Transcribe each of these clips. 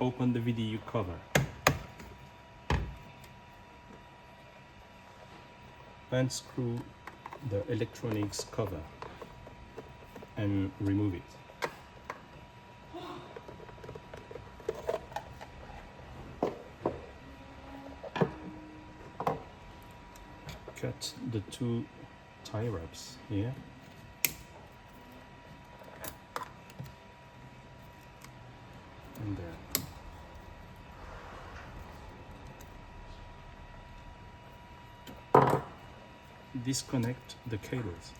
open the VDU cover. Unscrew the electronics cover and remove it. Cut the two tie wraps here. And there. Disconnect the cables.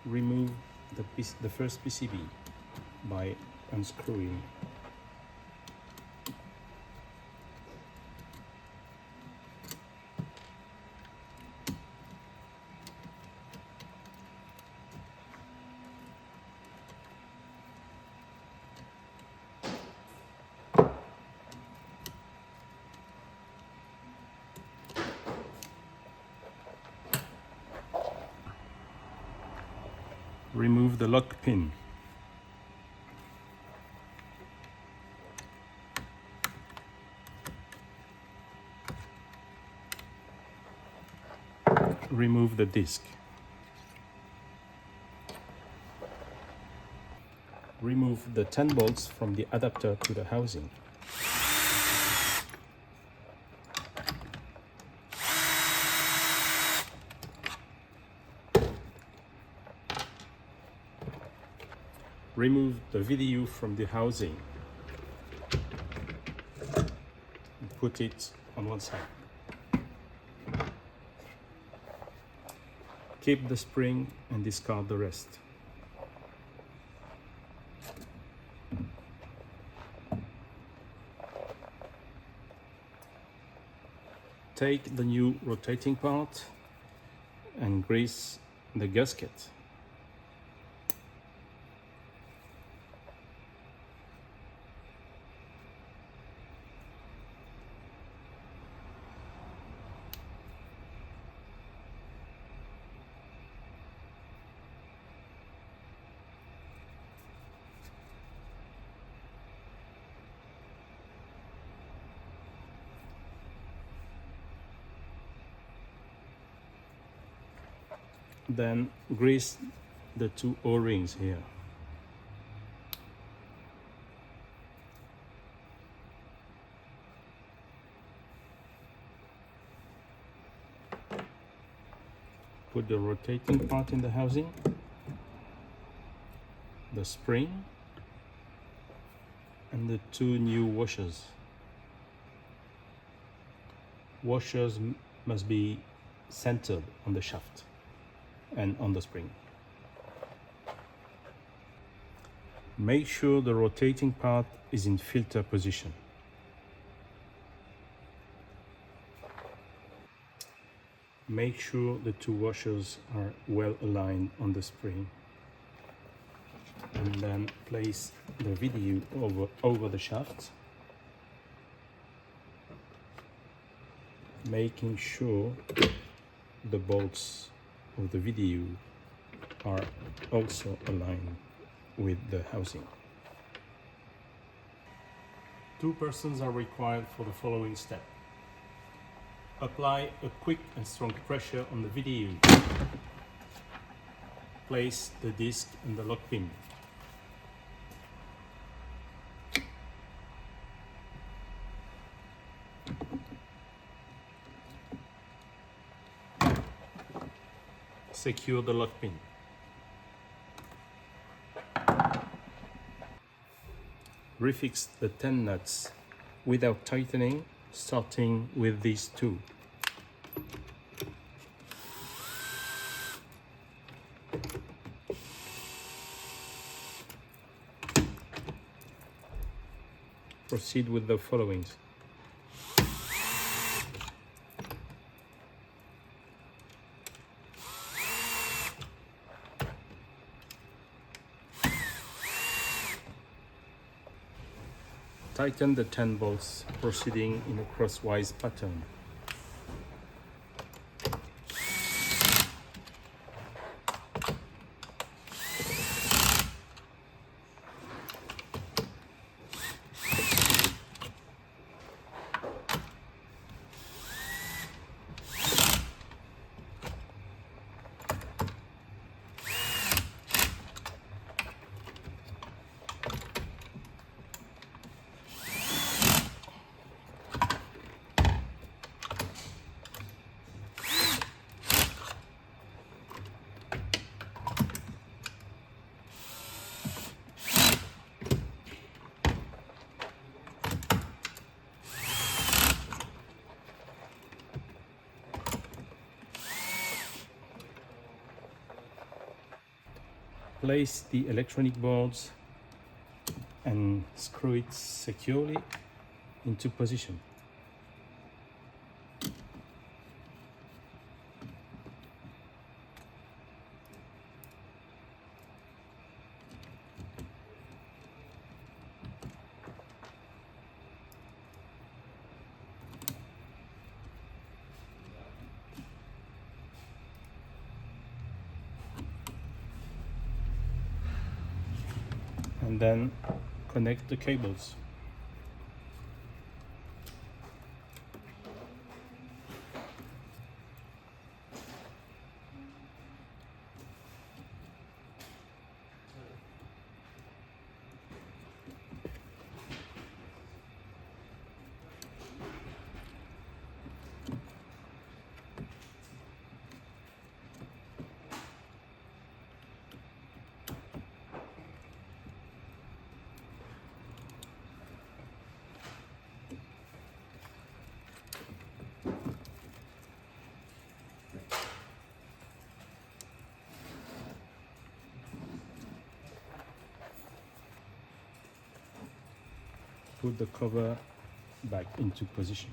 Remove the first PCB by unscrewing. Remove the lock pin. Remove the disc. Remove the 10 bolts from the adapter to the housing. Remove the VDU from the housing and put it on one side. Keep the spring and discard the rest. Take the new rotating part and grease the gasket. Then grease the two O-rings here. Put the rotating part in the housing, the spring, and the two new washers. Washers must be centered on the shaft and on the spring. Make sure the rotating part is in filter position. Make sure the two washers are well aligned on the spring. And then place the VDU over the shaft, making sure the bolts of the VDU are also aligned with the housing. 2 persons are required for the following step. Apply a quick and strong pressure on the VDU. Place the disc and the lock pin. Secure the lock pin. Refix the 10 nuts without tightening, starting with these 2. Proceed with the followings. tighten the 10 bolts, proceeding in a crosswise pattern. Place the electronic boards and screw it securely into position. And then connect the cables. Put the cover back into position.